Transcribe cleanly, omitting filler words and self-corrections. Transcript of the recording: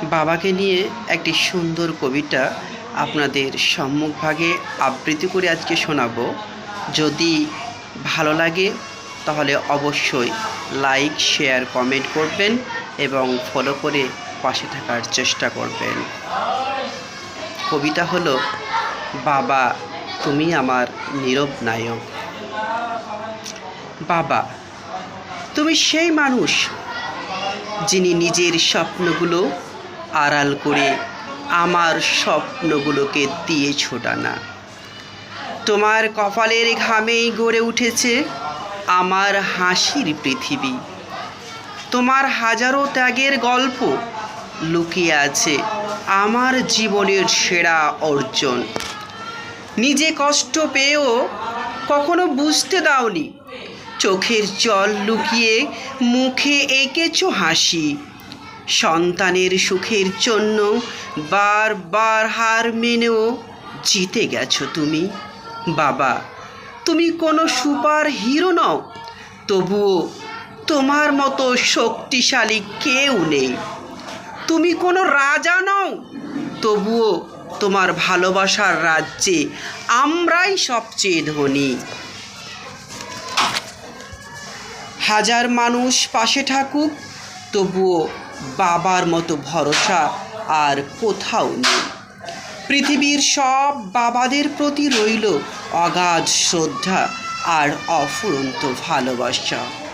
বাবাকে নিয়ে একটি সুন্দর কবিতা আপনাদের সম্মুখভাগে আবৃত্তি করে আজকে শোনাবো। যদি ভালো লাগে তাহলে অবশ্যই লাইক, শেয়ার, কমেন্ট করবেন এবং ফলো করে পাশে থাকার চেষ্টা করবেন। কবিতা হলো, বাবা তুমি আমার নীরব নায়ক। বাবা, তুমি সেই মানুষ যিনি নিজের স্বপ্নগুলো আড়াল করে আমার স্বপ্নগুলোকে দিয়ে ছোটানা। তোমার কপালের ঘামেই গড়ে উঠেছে আমার হাসির পৃথিবী। তোমার হাজারো ত্যাগের গল্প লুকিয়ে আছে আমার জীবনের সেরা অর্জন। নিজে কষ্ট পেয়েও কখনো বুঝতে দাওনি, চোখের জল লুকিয়ে মুখে এঁকেছ হাসি। সন্তানের সুখের জন্য বারবার হার মেনেও জিতে গেছো তুমি। বাবা, তুমি কোনো সুপার হিরো নও, তবুও তোমার মতো শক্তিশালী কেউ নেই। তুমি কোনো রাজা নও, তবুও তোমার ভালোবাসার রাজ্যে আমরাই সবচেয়ে ধনী। হাজার মানুষ পাশে থাকুক, তবুও বাবার মতো ভরসা আর কোথাও নেই। পৃথিবীর সব বাবাদের প্রতি রইল অগাধ শ্রদ্ধা আর অফুরন্ত ভালোবাসা।